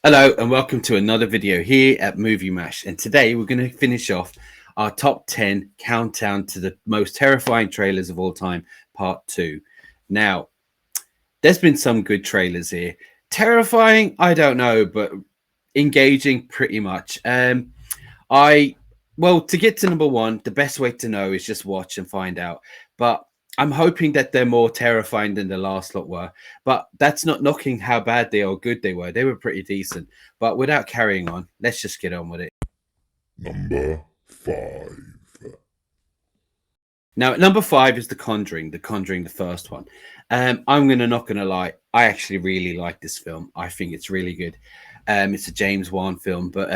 Hello and welcome to another video here at Movie Mash, and today we're going to finish off our top 10 countdown to the most terrifying trailers of all time, part 2. Now, there's been some good trailers here. Terrifying, I don't know, but engaging pretty much. To get to number 1, the best way to know is just watch and find out. But I'm hoping that they're more terrifying than the last lot were. But that's not knocking how bad they or good they were. They were pretty decent. But without carrying on, let's just get on with it. Number 5. Now, at number 5 is The Conjuring, the first one. I'm not gonna lie, I actually really like this film. I think it's really good. It's a James Wan film, but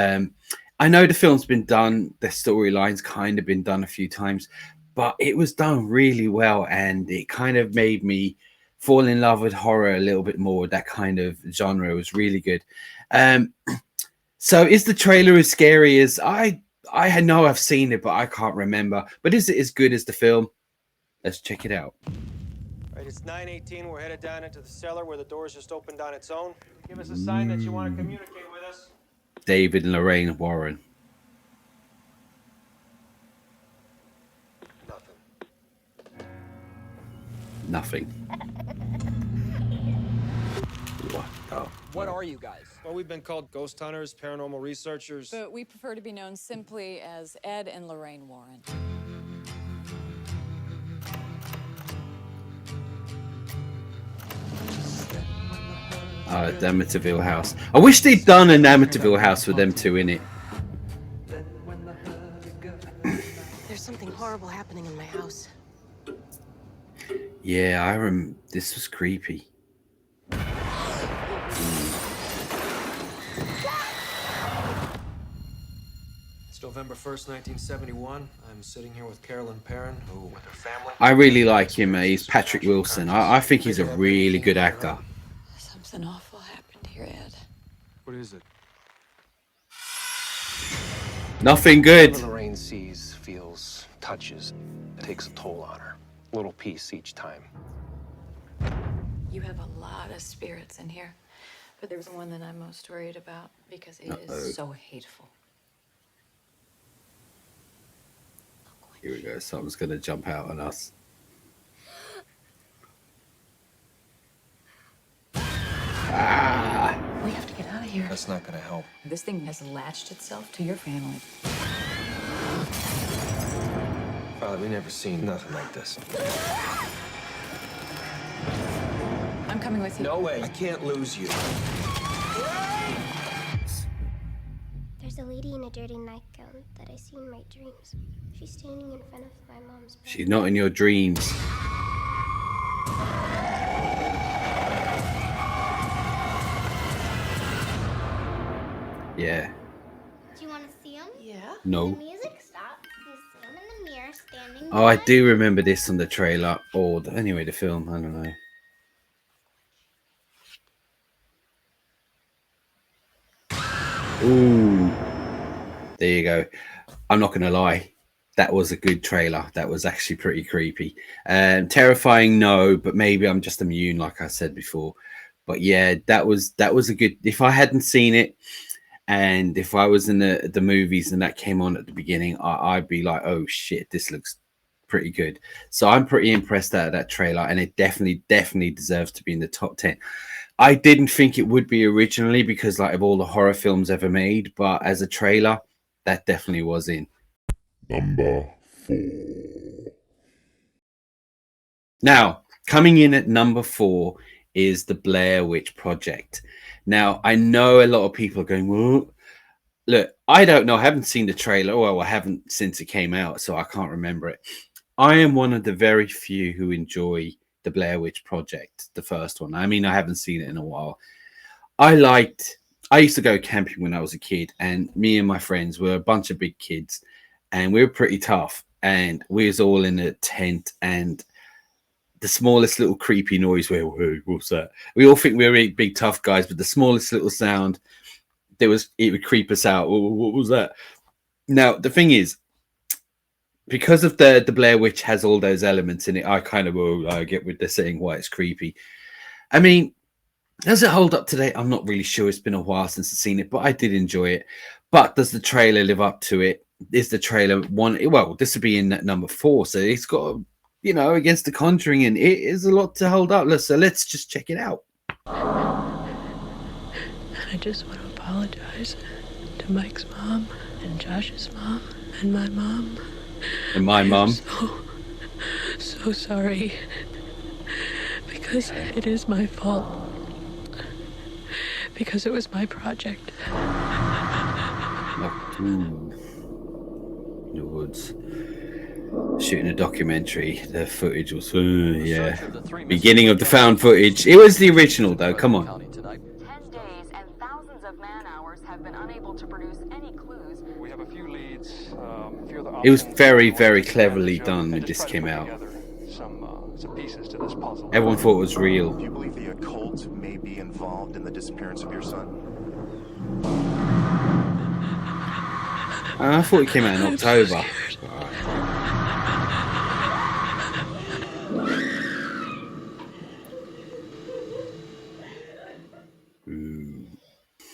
I know the film's been done, the storyline's kind of been done a few times, but it was done really well, and it kind of made me fall in love with horror a little bit more. That kind of genre was really good. So is the trailer as scary as I know I've seen it, but I can't remember. But is it as good as the film? Let's check it out. All right, it's 9:18. We're headed down into the cellar where the doors just opened on its own. Give us a sign that you want to communicate with us. David and Lorraine Warren. Nothing. What the? What are you guys? Well, we've been called ghost hunters, paranormal researchers. But we prefer to be known simply as Ed and Lorraine Warren. The Amityville House. I wish they'd done an Amityville House with them two in it. There's something horrible happening in my house. Yeah, I remember. This was creepy. It's November 1st, 1971. I'm sitting here with Carolyn Perrin, who, with her family... I really like him. He's Patrick Wilson. I think he's a really good actor. Something awful happened here, Ed. What is it? Nothing good. Lorraine sees, feels, touches. It takes a toll on her. A little piece each time. You have a lot of spirits in here, but there's one that I'm most worried about because it is so hateful. Here we go. Something's going to jump out on us. We have to get out of here. That's not gonna help. This thing has latched itself to your family. Father, we never seen nothing like this. I'm coming with you. No way. I can't lose you. There's a lady in a dirty nightgown that I see in my dreams. She's standing in front of my mom's bed. She's not in your dreams. Yeah. Do you want to see him? Yeah? No. The music stops. You see him in the mirror standing Oh, I there. do remember this on the trailer. Or anyway, the film. I don't know. Ooh. There you go. I'm not going to lie. That was a good trailer. That was actually pretty creepy. Terrifying, no, but maybe I'm just immune, like I said before. But yeah, that was a good. If I hadn't seen it, and if I was in the movies and that came on at the beginning, I'd be like, oh shit, this looks pretty good. So I'm pretty impressed out of that trailer, and it definitely deserves to be in the top 10. I didn't think it would be originally because like of all the horror films ever made, but as a trailer, that definitely was in. Number 4. Now, coming in at number 4 is the Blair Witch Project. Now, I know a lot of people are going, well, look, I don't know. I haven't seen the trailer. Well, I haven't since it came out, so I can't remember it. I am one of the very few who enjoy the Blair Witch Project, the first one. I mean, I haven't seen it in a while. I used to go camping when I was a kid, and me and my friends were a bunch of big kids, and we were pretty tough, and we was all in a tent, and the smallest little creepy noise, hey, what's that? We all think we were big tough guys, but the smallest little sound, it would creep us out. What was that? Now, the thing is, because of the Blair Witch has all those elements in it, I kind of I get with the saying why it's creepy. I mean, Does it hold up today? I'm not really sure. It's been a while since I've seen it, but I did enjoy it. But does the trailer live up to it? Is the trailer one? Well, this would be in number 4, so it's got, you know, against The Conjuring, and it is a lot to hold up. So let's just check it out. I just want to apologize to Mike's mom and Josh's mom and my mom. And my mom. So sorry. Because it is my fault. Because it was my project. In the woods. Shooting a documentary. The footage was, yeah. Beginning of the found footage. It was the original, though. Come on. 10 days and thousands of man-hours have been unable to produce any clues. We have a few leads. It was very, very cleverly done when this came out. Some pieces to this puzzle. Everyone thought it was real. Do you believe the occult may be involved in the disappearance of your son? I thought it came out in October.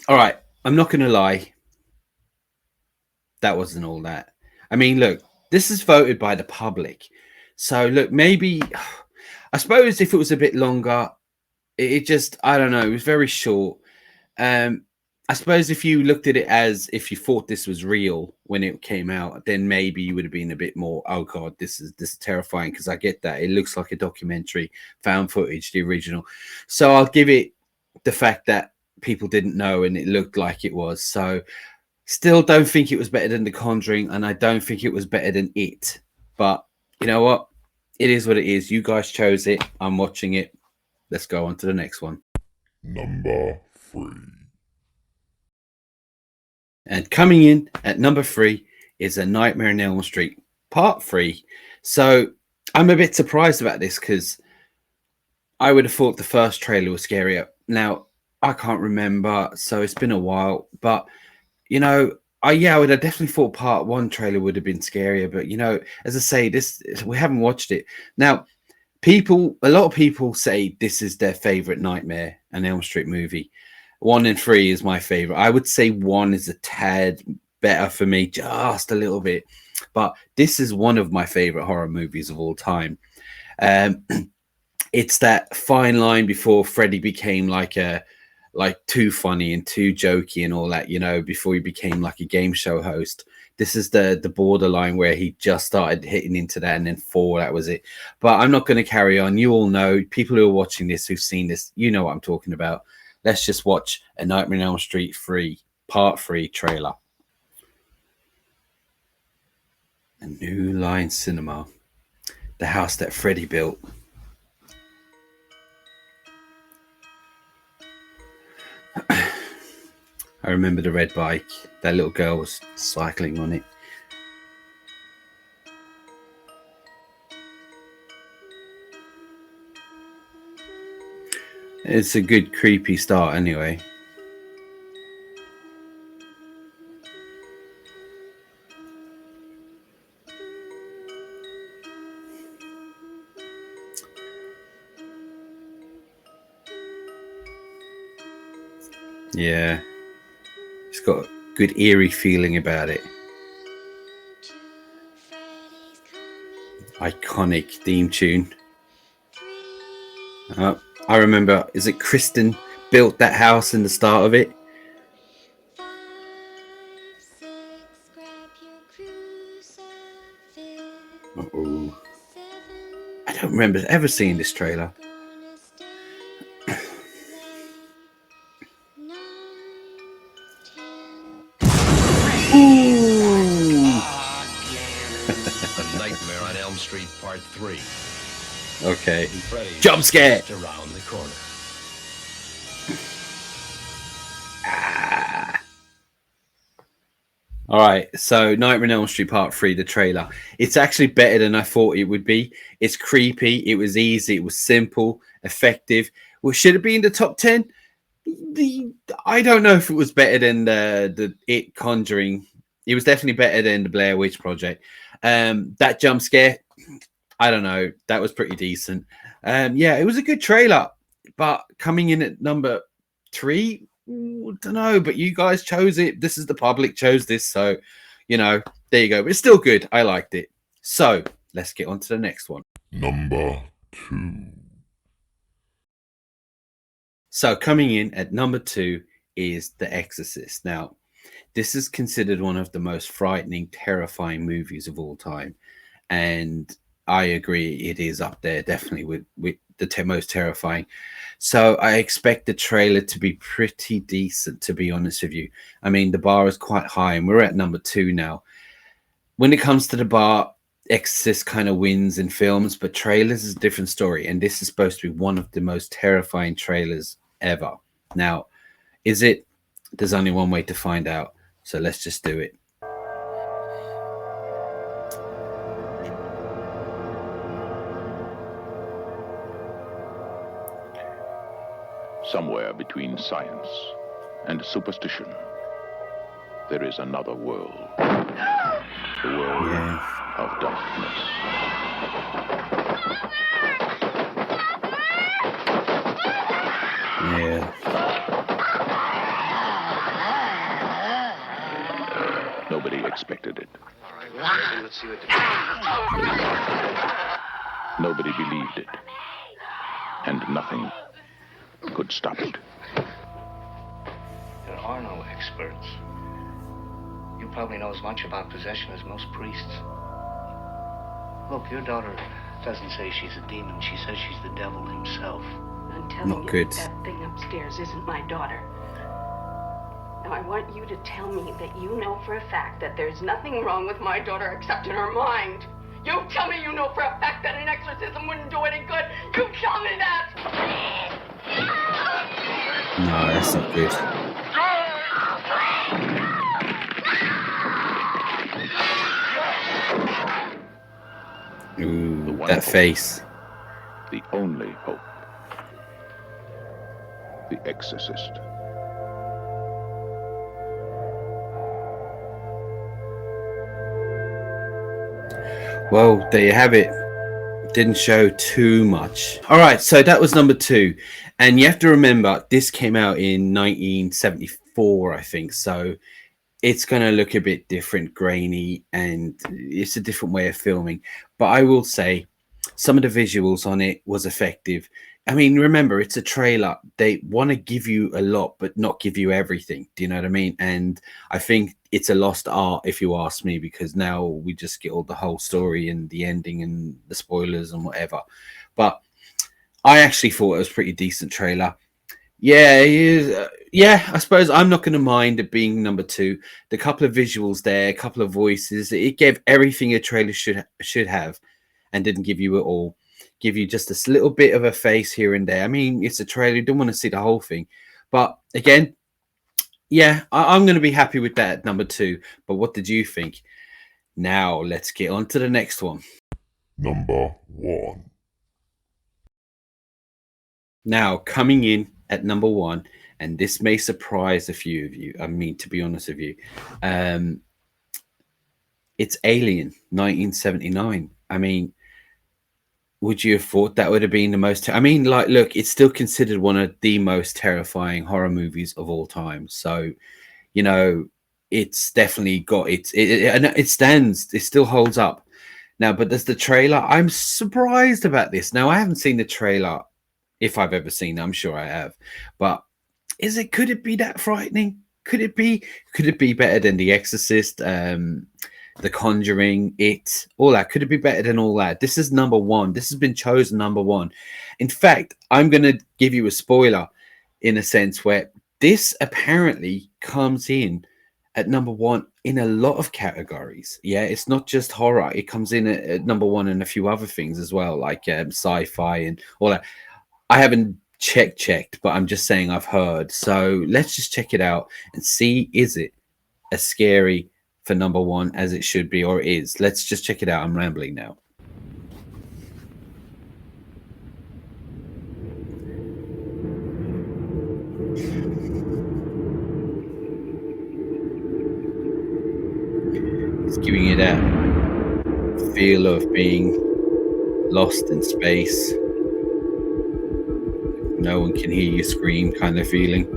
All right, I'm not going to lie. That wasn't all that. I mean, look, this is voted by the public. So, look, maybe, I suppose if it was a bit longer, it just, I don't know, it was very short. I suppose if you looked at it as if you thought this was real when it came out, then maybe you would have been a bit more, oh God, this is terrifying, because I get that. It looks like a documentary, found footage, the original. So I'll give it the fact that people didn't know and it looked like it was. So still don't think it was better than The Conjuring, and I don't think it was better than It. But you know what? It is what it is. You guys chose it. I'm watching it. Let's go on to the next one. Number 3. And coming in at number 3 is A Nightmare on Elm Street, Part 3. So I'm a bit surprised about this, because I would have thought the first trailer was scarier. Now, I can't remember, so it's been a while. But, you know, I would have definitely thought Part 1 trailer would have been scarier. But, you know, as I say, we haven't watched it. Now, a lot of people say this is their favorite Nightmare on Elm Street movie. 1 and 3 is my favorite. I would say 1 is a tad better for me, just a little bit. But this is one of my favorite horror movies of all time. It's that fine line before Freddy became like too funny and too jokey and all that, you know, before he became like a game show host. This is the borderline where he just started hitting into that, and then 4, that was it. But I'm not going to carry on. You all know, people who are watching this, who've seen this, you know what I'm talking about. Let's just watch A Nightmare on Elm Street 3, Part 3 trailer. A New Line Cinema. The house that Freddy built. I remember the red bike. That little girl was cycling on it. It's a good creepy start anyway. Yeah. It's got a good eerie feeling about it. Iconic theme tune. I remember, is it Kristen built that house in the start of it? Uh-oh. I don't remember ever seeing this trailer. A Nightmare on Elm Street Part 3. Okay. Jump scare! Around the corner. All right, so Nightmare on Elm Street Part 3, the trailer. It's actually better than I thought it would be. It's creepy. It was easy. It was simple, effective. Well, should it be in the top 10? I don't know if it was better than the It Conjuring. It was definitely better than the Blair Witch Project. That jump scare, I don't know. That was pretty decent. Yeah, it was a good trailer. But coming in at number 3, don't know. But you guys chose it. This is the public chose this, so you know, there you go. But it's still good. I liked it. So let's get on to the next one. Number 2. So coming in at number 2 is The Exorcist. Now, this is considered one of the most frightening, terrifying movies of all time. And I agree, it is up there definitely with the most terrifying. So I expect the trailer to be pretty decent, to be honest with you. I mean, the bar is quite high, and we're at number 2 now. When it comes to the bar, Exorcist kind of wins in films, but trailers is a different story. And this is supposed to be one of the most terrifying trailers ever. Now, is it? There's only one way to find out. So let's just do it. Somewhere between science and superstition, there is another world. The world of darkness. Yeah. Nobody expected it. Let's see what Nobody believed it. And nothing could stop it. There are no experts. You probably know as much about possession as most priests. Look, your daughter doesn't say she's a demon. She says she's the devil himself. I'm telling Not you, good. that thing upstairs isn't my daughter. Now, I want you to tell me that you know for a fact that there's nothing wrong with my daughter except in her mind. You tell me you know for a fact that an exorcism wouldn't do any good. You tell me that! No, that's not good. Ooh, that face. The only hope. The Exorcist. Well, there you have it. Didn't show too much. All right, so that was number 2. And you have to remember, this came out in 1974, I think. So it's going to look a bit different, grainy, and it's a different way of filming. But I will say some of the visuals on it was effective. I mean, remember, it's a trailer. They want to give you a lot, but not give you everything. Do you know what I mean? And I think it's a lost art, if you ask me, because now we just get all the whole story and the ending and the spoilers and whatever. But I actually thought it was a pretty decent trailer. Yeah, I suppose I'm not going to mind it being number 2. The couple of visuals there, a couple of voices, it gave everything a trailer should have, and didn't give you it all. Give you just this little bit of a face here and there. I mean, it's a trailer. You don't want to see the whole thing. But again, yeah, I'm going to be happy with that at number 2. But what did you think? Now, let's get on to the next one. Number 1. Now, coming in at number 1, and this may surprise a few of you. I mean, to be honest with you, it's Alien, 1979. I mean, would you have thought that would have been the most? I mean, like, look, it's still considered one of the most terrifying horror movies of all time. So, you know, it's definitely got it stands. It still holds up now. But there's the trailer. I'm surprised about this. Now, I haven't seen the trailer. If I've ever seen it, I'm sure I have. But could it be that frightening? Could it be better than The Exorcist? The Conjuring, It, all that. Could it be better than all that? This is number 1. This has been chosen number 1. In fact, I'm going to give you a spoiler in a sense where this apparently comes in at number 1 in a lot of categories. Yeah, it's not just horror. It comes in at number 1 and a few other things as well, like sci-fi and all that. I haven't checked, but I'm just saying I've heard. So let's just check it out and see, is it as scary for number 1 as it should be, or is? Let's just check it out. I'm rambling now. It's giving you that feel of being lost in space. no one can hear you scream kind of feeling.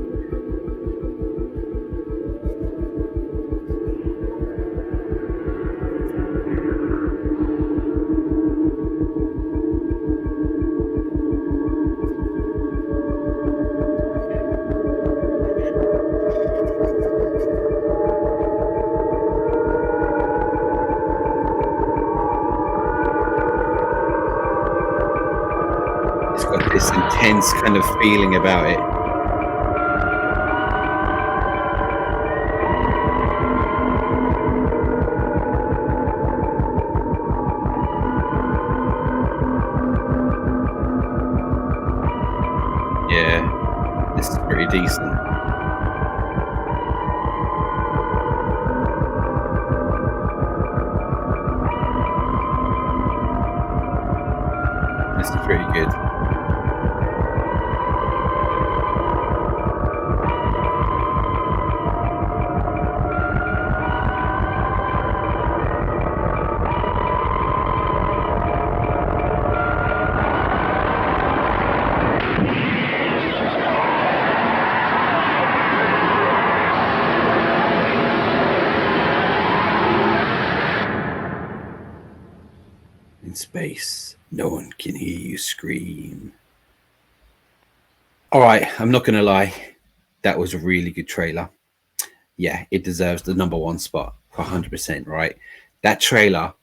It's got this intense kind of feeling about it. Yeah, this is pretty decent. This is pretty good. In space, no one can hear you scream. All right, I'm not going to lie. That was a really good trailer. Yeah, it deserves the #1 spot for 100%, right? That trailer,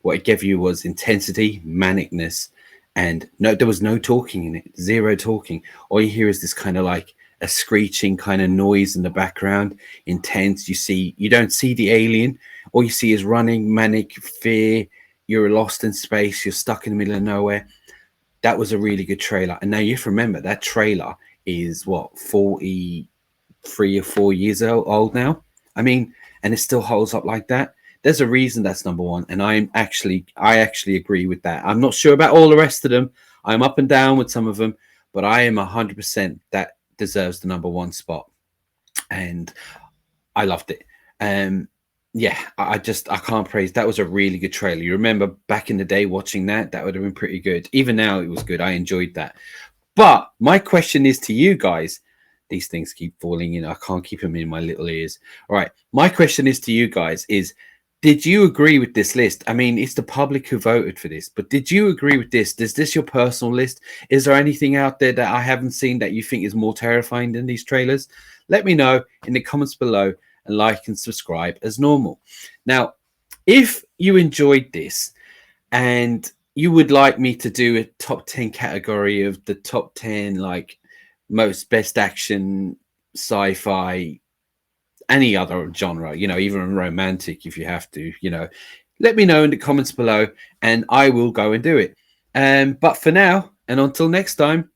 what it gave you was intensity, manicness, and no, there was no talking in it, zero talking. All you hear is this kind of like a screeching kind of noise in the background, intense. You don't see the alien. All you see is running, manic, fear. You're lost in space. You're stuck in the middle of nowhere. That was a really good trailer. And now you have to remember that trailer is what, 43 or 4 years old now. I mean, and it still holds up like that. There's a reason that's #1, and I actually agree with that. I'm not sure about all the rest of them. I'm up and down with some of them, but I am 100% that deserves the #1 spot, and I loved it. Yeah, I can't praise. That was a really good trailer. You remember back in the day watching that would have been pretty good. Even now, it was good. I enjoyed that. But my question is to you guys. These things keep falling in. I can't keep them in my little ears. All right. My question is to you guys is, did you agree with this list? I mean, it's the public who voted for this, but did you agree with this? Is this your personal list? Is there anything out there that I haven't seen that you think is more terrifying than these trailers? Let me know in the comments below, and like and subscribe as normal. Now, if you enjoyed this and you would like me to do a top 10 category of the top 10 like most best action, sci-fi, any other genre, you know, even romantic if you have to, you know, let me know in the comments below and I will go and do it. But for now, and until next time,